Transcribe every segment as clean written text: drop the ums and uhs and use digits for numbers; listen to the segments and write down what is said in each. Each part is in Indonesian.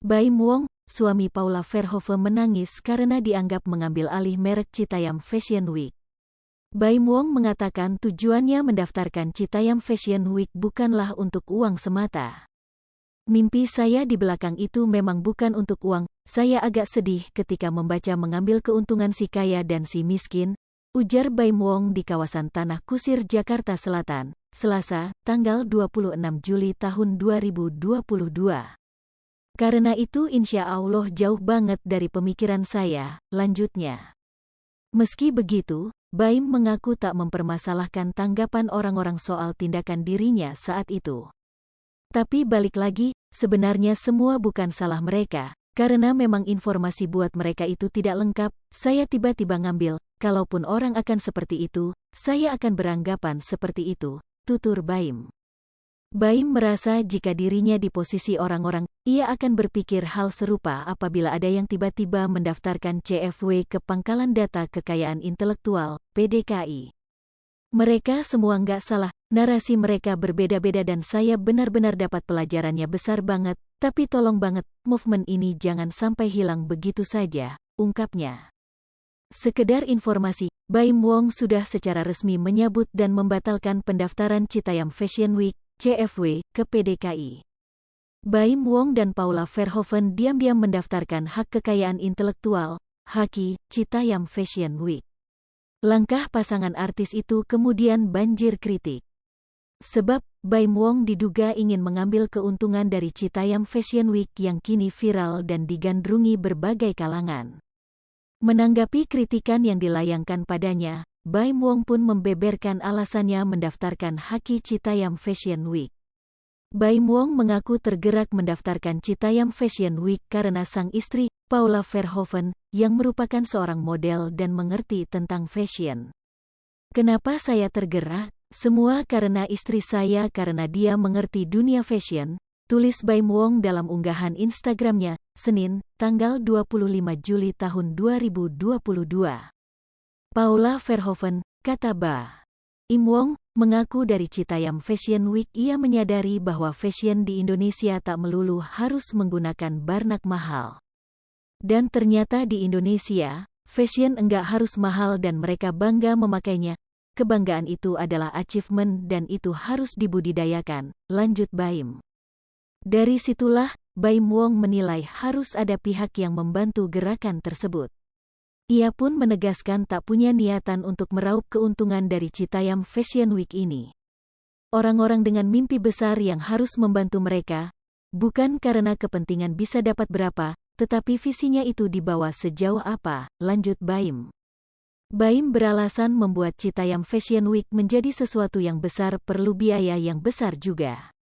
Baim Wong, suami Paula Verhoeven menangis karena dianggap mengambil alih merek Citayam Fashion Week. Baim Wong mengatakan tujuannya mendaftarkan Citayam Fashion Week bukanlah untuk uang semata. Mimpi saya di belakang itu memang bukan untuk uang, saya agak sedih ketika membaca mengambil keuntungan si kaya dan si miskin, ujar Baim Wong di kawasan Tanah Kusir, Jakarta Selatan, Selasa, tanggal 26 Juli tahun 2022. Karena itu insya Allah jauh banget dari pemikiran saya, lanjutnya. Meski begitu, Baim mengaku tak mempermasalahkan tanggapan orang-orang soal tindakan dirinya saat itu. Tapi balik lagi, sebenarnya semua bukan salah mereka, karena memang informasi buat mereka itu tidak lengkap, saya tiba-tiba ngambil, kalaupun orang akan seperti itu, saya akan beranggapan seperti itu, tutur Baim. Baim merasa jika dirinya di posisi orang-orang, ia akan berpikir hal serupa apabila ada yang tiba-tiba mendaftarkan CFW ke Pangkalan Data Kekayaan Intelektual, PDKI. Mereka semua nggak salah, narasi mereka berbeda-beda dan saya benar-benar dapat pelajarannya besar banget, tapi tolong banget, movement ini jangan sampai hilang begitu saja, ungkapnya. Sekedar informasi, Baim Wong sudah secara resmi menyambut dan membatalkan pendaftaran Citayam Fashion Week, CFW, ke PDKI. Baim Wong dan Paula Verhoeven diam-diam mendaftarkan hak kekayaan intelektual, HAKI, Citayam Fashion Week. Langkah pasangan artis itu kemudian banjir kritik. Sebab, Baim Wong diduga ingin mengambil keuntungan dari Citayam Fashion Week yang kini viral dan digandrungi berbagai kalangan. Menanggapi kritikan yang dilayangkan padanya, Baim Wong pun membeberkan alasannya mendaftarkan HAKI Citayam Fashion Week. Baim Wong mengaku tergerak mendaftarkan Citayam Fashion Week karena sang istri, Paula Verhoeven, yang merupakan seorang model dan mengerti tentang fashion. Kenapa saya tergerak? Semua karena istri saya karena dia mengerti dunia fashion, tulis Baim Wong dalam unggahan Instagramnya, Senin, tanggal 25 Juli tahun 2022. Paula Verhoeven, kata Baim Wong, mengaku dari Citayam Fashion Week ia menyadari bahwa fashion di Indonesia tak melulu harus menggunakan barang mahal. Dan ternyata di Indonesia, fashion enggak harus mahal dan mereka bangga memakainya. Kebanggaan itu adalah achievement dan itu harus dibudidayakan, lanjut Baim. Dari situlah, Baim Wong menilai harus ada pihak yang membantu gerakan tersebut. Ia pun menegaskan tak punya niatan untuk meraup keuntungan dari Citayam Fashion Week ini. Orang-orang dengan mimpi besar yang harus membantu mereka, bukan karena kepentingan bisa dapat berapa, tetapi visinya itu dibawa sejauh apa, lanjut Baim. Baim beralasan membuat Citayam Fashion Week menjadi sesuatu yang besar perlu biaya yang besar juga.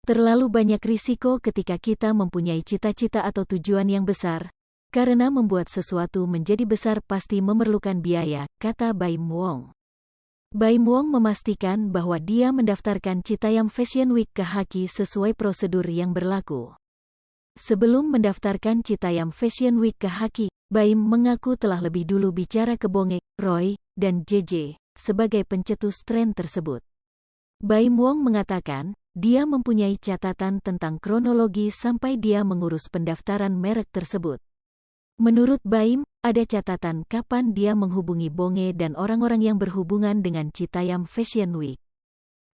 Terlalu banyak risiko ketika kita mempunyai cita-cita atau tujuan yang besar, karena membuat sesuatu menjadi besar pasti memerlukan biaya, kata Baim Wong. Baim Wong memastikan bahwa dia mendaftarkan Citayam Fashion Week ke HAKI sesuai prosedur yang berlaku. Sebelum mendaftarkan Citayam Fashion Week ke HAKI, Baim mengaku telah lebih dulu bicara ke Bonge, Roy, dan JJ, sebagai pencetus tren tersebut. Baim Wong mengatakan, dia mempunyai catatan tentang kronologi sampai dia mengurus pendaftaran merek tersebut. Menurut Baim, ada catatan kapan dia menghubungi Bonge dan orang-orang yang berhubungan dengan Citayam Fashion Week.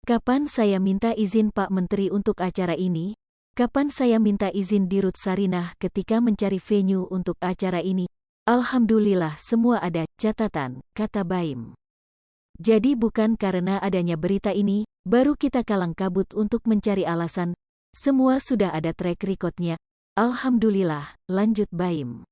Kapan saya minta izin Pak Menteri untuk acara ini? Kapan saya minta izin Dirut Sarinah ketika mencari venue untuk acara ini? Alhamdulillah semua ada catatan, kata Baim. Jadi bukan karena adanya berita ini, baru kita kalang kabut untuk mencari alasan. Semua sudah ada track record-nya. Alhamdulillah, lanjut Baim.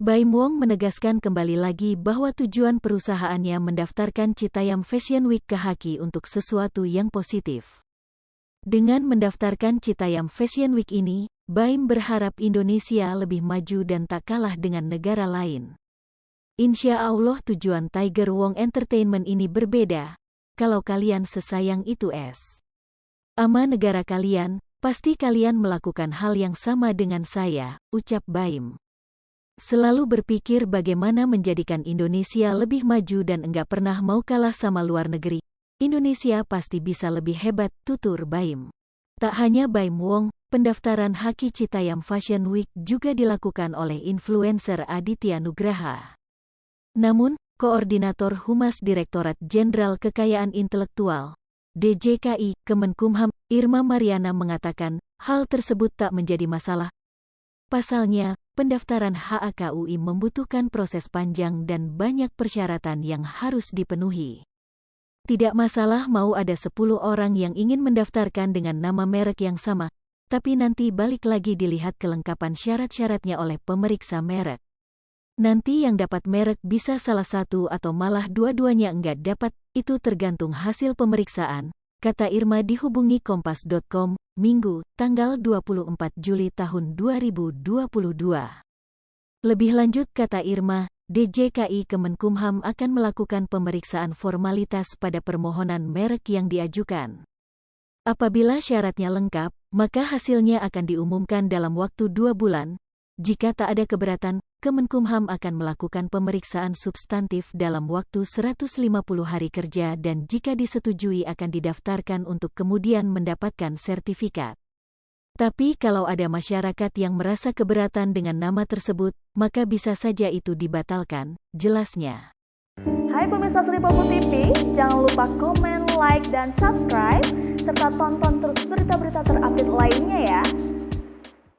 Baim Wong menegaskan kembali lagi bahwa tujuan perusahaannya mendaftarkan Citayam Fashion Week ke HAKI untuk sesuatu yang positif. Dengan mendaftarkan Citayam Fashion Week ini, Baim berharap Indonesia lebih maju dan tak kalah dengan negara lain. Insya Allah tujuan Tiger Wong Entertainment ini berbeda. Kalau kalian sesayang itu sama negara kalian, pasti kalian melakukan hal yang sama dengan saya, ucap Baim. Selalu berpikir bagaimana menjadikan Indonesia lebih maju dan enggak pernah mau kalah sama luar negeri. Indonesia pasti bisa lebih hebat, tutur Baim. Tak hanya Baim Wong, pendaftaran Haki Citayam Fashion Week juga dilakukan oleh influencer Aditya Nugraha. Namun, Koordinator Humas Direktorat Jenderal Kekayaan Intelektual, DJKI, Kemenkumham, Irma Mariana mengatakan, hal tersebut tak menjadi masalah. Pasalnya, pendaftaran HAKUI membutuhkan proses panjang dan banyak persyaratan yang harus dipenuhi. Tidak masalah mau ada 10 orang yang ingin mendaftarkan dengan nama merek yang sama, tapi nanti balik lagi dilihat kelengkapan syarat-syaratnya oleh pemeriksa merek. Nanti yang dapat merek bisa salah satu atau malah dua-duanya enggak dapat, itu tergantung hasil pemeriksaan, kata Irma dihubungi Kompas.com, Minggu, tanggal 24 Juli tahun 2022. Lebih lanjut kata Irma, DJKI Kemenkumham akan melakukan pemeriksaan formalitas pada permohonan merek yang diajukan. Apabila syaratnya lengkap, maka hasilnya akan diumumkan dalam waktu 2 bulan. Jika tak ada keberatan, Kemenkumham akan melakukan pemeriksaan substantif dalam waktu 150 hari kerja dan jika disetujui akan didaftarkan untuk kemudian mendapatkan sertifikat. Tapi kalau ada masyarakat yang merasa keberatan dengan nama tersebut, maka bisa saja itu dibatalkan, jelasnya. Hai pemirsa Sri Popo TV, jangan lupa komen, like, dan subscribe, serta tonton terus berita-berita terupdate lainnya ya.